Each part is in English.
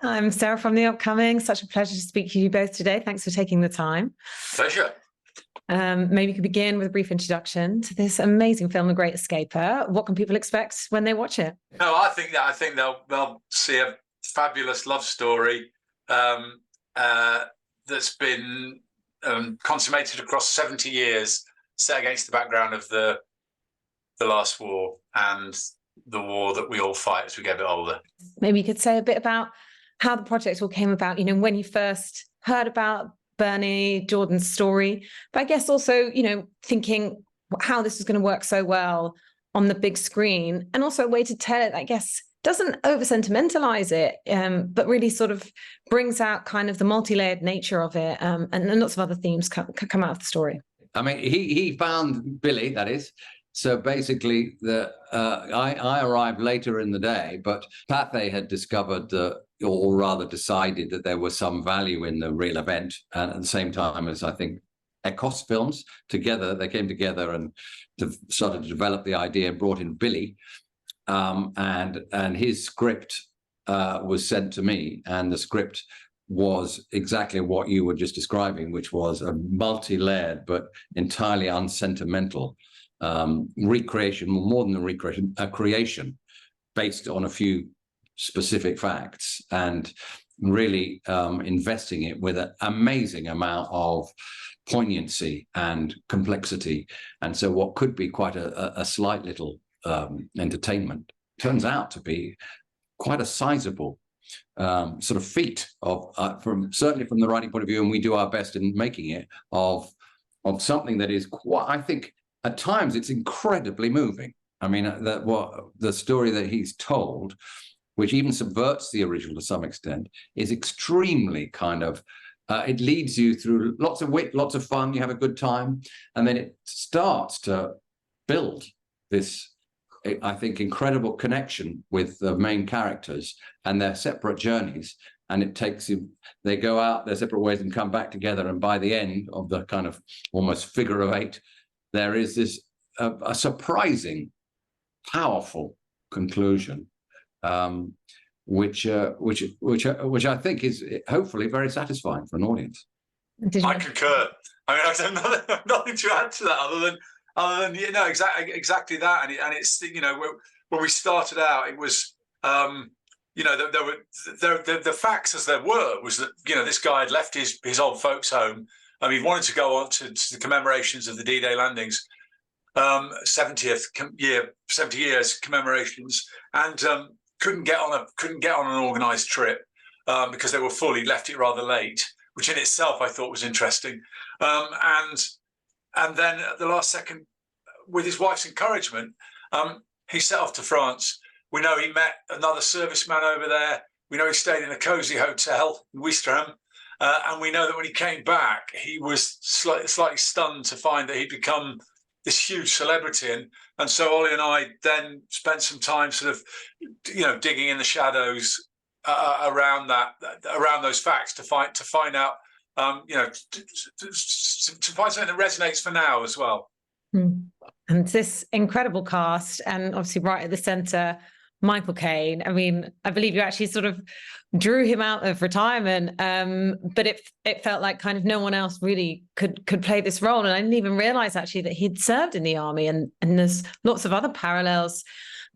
I'm Sarah from The Upcoming. Such a pleasure to speak to you both today. Thanks for taking the time. Pleasure. Maybe you could begin with a brief introduction to this amazing film, The Great Escaper. What can people expect when they watch it? No, I think they'll see a fabulous love story that's been consummated across 70 years, set against the background of the last war and the war that we all fight as we get a bit older. Maybe you could say a bit about how the project all came about, when you first heard about Bernie Jordan's story, but I guess also, thinking how this is going to work so well on the big screen, and also a way to tell it, I guess, doesn't over-sentimentalize it, but really sort of brings out kind of the multi-layered nature of it, and lots of other themes come out of the story. I mean, he found Billy, that is. So basically, I arrived later in the day, but Pathé had discovered, or rather decided, that there was some value in the real event. And at the same time as, I think, Ecos Films, they came together and started to develop the idea and brought in Billy. And his script was sent to me, and the script was exactly what you were just describing, which was a multi-layered but entirely unsentimental recreation, more than a recreation, a creation based on a few specific facts, and really investing it with an amazing amount of poignancy and complexity. And so what could be quite a slight little entertainment turns out to be quite a sizable sort of feat of certainly from the writing point of view, and we do our best in making it of something that is quite, I think, at times it's incredibly moving. I mean, the story that he's told, which even subverts the original to some extent, is extremely kind of, it leads you through lots of wit, lots of fun, you have a good time, and then it starts to build this, I think, incredible connection with the main characters and their separate journeys. And it takes you, they go out their separate ways and come back together. And by the end of the kind of almost figure of eight, there is this a surprising, powerful conclusion, which I think is hopefully very satisfying for an audience. I concur. I mean, I have nothing to add to that other than exactly that. And it's when we started out, it was the facts as there was that this guy had left his old folks' home. He wanted to go on to the commemorations of the D-Day landings, 70 years commemorations, and couldn't get on an organised trip because they were full. He left it rather late, which in itself I thought was interesting. And then at the last second, with his wife's encouragement, he set off to France. We know he met another serviceman over there. We know he stayed in a cosy hotel in Ouistreham. And we know that when he came back, he was slightly stunned to find that he'd become this huge celebrity. And so Ollie and I then spent some time sort of, digging in the shadows around those facts to find out, to find something that resonates for now as well. And this incredible cast, and obviously right at the centre, Michael Caine. I mean, I believe you actually sort of drew him out of retirement, but it felt like kind of no one else really could play this role. And I didn't even realise actually that he'd served in the army, and there's lots of other parallels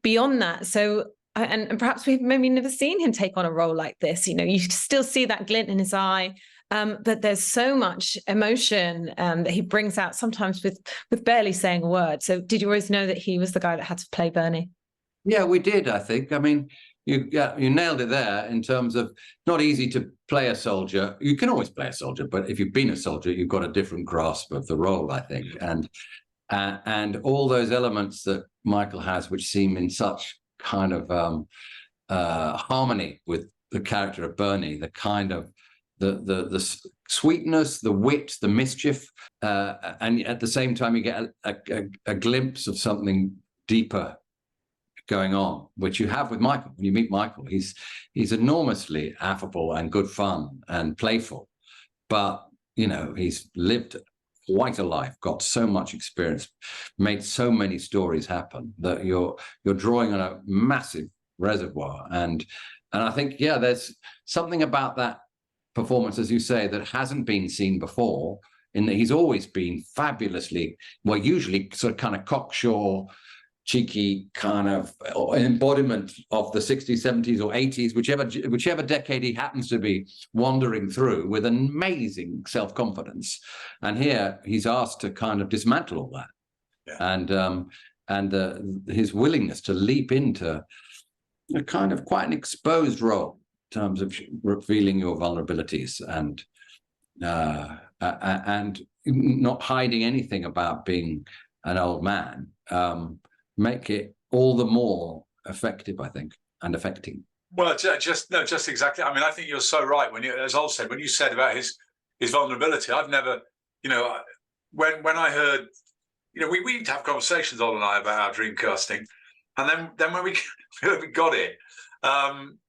beyond that. So, and perhaps we've maybe never seen him take on a role like this. You still see that glint in his eye, but there's so much emotion that he brings out, sometimes with barely saying a word. So did you always know that he was the guy that had to play Bernie? Yeah, we did, I think. I mean, you nailed it there in terms of not easy to play a soldier. You can always play a soldier, but if you've been a soldier, you've got a different grasp of the role, I think. And all those elements that Michael has, which seem in such kind of harmony with the character of Bernie, the kind of the sweetness, the wit, the mischief, and at the same time you get a glimpse of something deeper going on, which you have with Michael. When you meet Michael, he's enormously affable and good fun and playful, but he's lived quite a life, got so much experience, made so many stories happen that you're drawing on a massive reservoir. And I think, yeah, there's something about that performance, as you say, that hasn't been seen before, in that he's always been fabulously, well, usually sort of kind of cocksure, cheeky kind of embodiment of the 60s, 70s, or 80s, whichever decade he happens to be wandering through, with an amazing self-confidence. And here he's asked to kind of dismantle all that. Yeah. And his willingness to leap into a kind of quite an exposed role in terms of revealing your vulnerabilities and not hiding anything about being an old man, make it all the more effective, I think, and affecting. Well, just exactly. I mean, I think you're so right when as Ol said, when you said about his vulnerability. I've never, when I heard, we have conversations, Ol and I, about our dream casting, and then when we got it,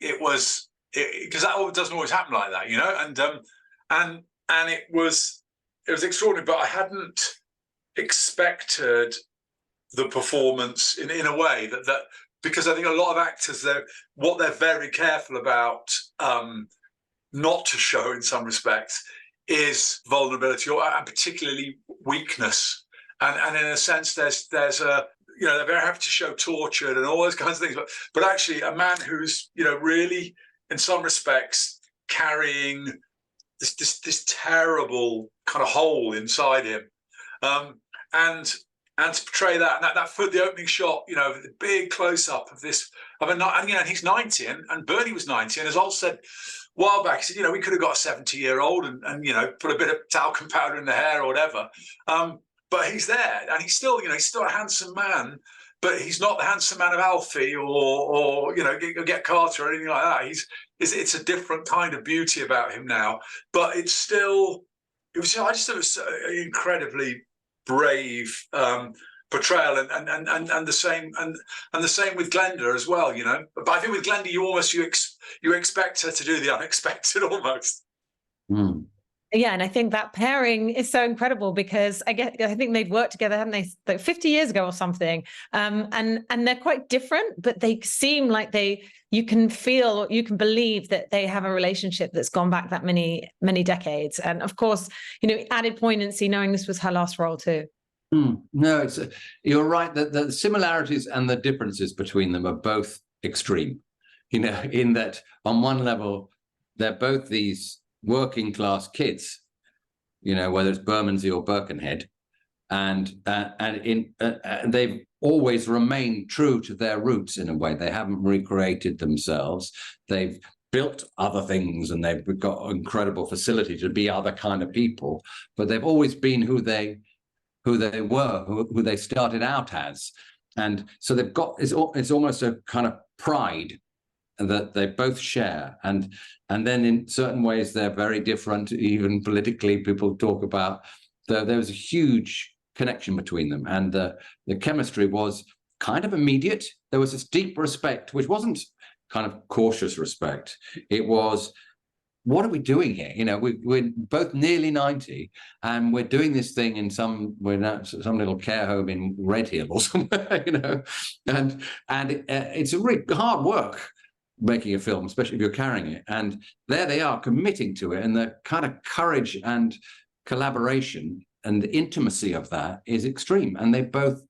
it was because that doesn't always happen like that, and it was extraordinary, but I hadn't expected the performance in a way that because I think a lot of actors, what they're very careful about not to show in some respects is vulnerability, and particularly weakness, and in a sense there's a they're very happy to show tortured and all those kinds of things, but actually a man who's really in some respects carrying this terrible kind of hole inside him, and to portray that, and that for the opening shot, the big close up of this, and he's 90, and Bernie was 90, and as Ol said a while back, he said, we could have got a 70-year-old and put a bit of talcum powder in the hair or whatever, but he's there, and he's still a handsome man, but he's not the handsome man of Alfie or Get Carter or anything like that. It's a different kind of beauty about him now, but I just thought it was an incredibly brave portrayal, and the same with Glenda as well, But I think with Glenda, you expect her to do the unexpected almost. Mm. Yeah, and I think that pairing is so incredible because I think they'd worked together, haven't they, like 50 years ago or something, and they're quite different, but they seem like you can feel, you can believe that they have a relationship that's gone back that many decades, and of course, added poignancy knowing this was her last role too. No, you're right that the similarities and the differences between them are both extreme. In that on one level they're both these working class kids, whether it's Bermondsey or Birkenhead, and they've always remained true to their roots in a way. They haven't recreated themselves. They've built other things and they've got incredible facility to be other kind of people, but they've always been who they were, who they started out as. And so they've got, it's almost a kind of pride that they both share. And then in certain ways, they're very different. Even politically, people talk about there was a huge connection between them. And the chemistry was kind of immediate. There was this deep respect, which wasn't kind of cautious respect. It was, what are we doing here? We're both nearly 90, and we're doing this thing in some little care home in Redhill or somewhere, and it's a really hard work making a film, especially if you're carrying it. And there they are committing to it, and the kind of courage and collaboration and the intimacy of that is extreme. And they both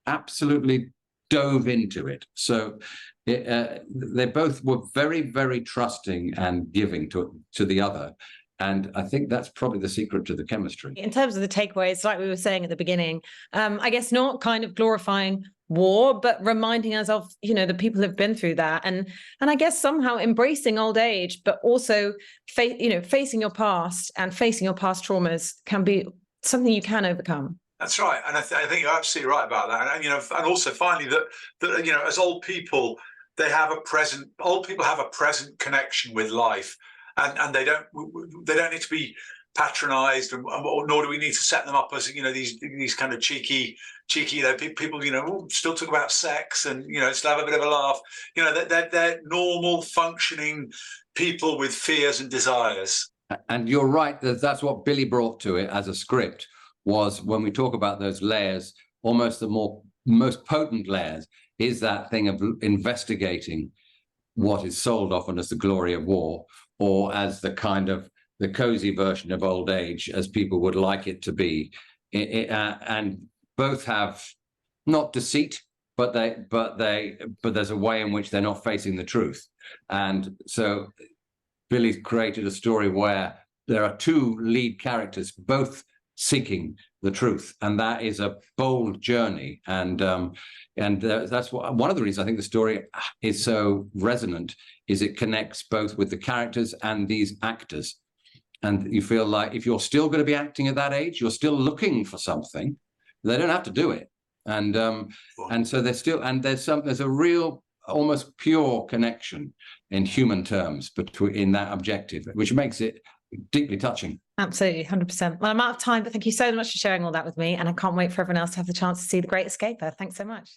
absolutely dove into it. So they both were very, very trusting and giving to the other. And I think that's probably the secret to the chemistry. In terms of the takeaways, like we were saying at the beginning, I guess not kind of glorifying war, but reminding us of, the people who've been through that. And I guess somehow embracing old age, but also, facing your past and facing your past traumas can be something you can overcome. That's right. And I think you're absolutely right about that. And, and also finally that, as old people have a present connection with life, and they don't need to be patronized, nor do we need to set them up as these kind of cheeky people still talk about sex and still have a bit of a laugh. They're normal functioning people with fears and desires. And you're right that's what Billy brought to it as a script, was when we talk about those layers, almost the most potent layers is that thing of investigating what is sold often as the glory of war, or as the kind of the cozy version of old age, as people would like it to be. And both have not deceit, but there's a way in which they're not facing the truth. And so Billy's created a story where there are two lead characters, both seeking the truth, and that is a bold journey. And that's one of the reasons I think the story is so resonant, is it connects both with the characters and these actors. And you feel like if you're still going to be acting at that age, you're still looking for something. They don't have to do it, and so there's still, and there's a real, almost pure connection in human terms in that objective, which makes it deeply touching. Absolutely, 100%. Well, I'm out of time, but thank you so much for sharing all that with me, and I can't wait for everyone else to have the chance to see The Great Escaper. Thanks so much.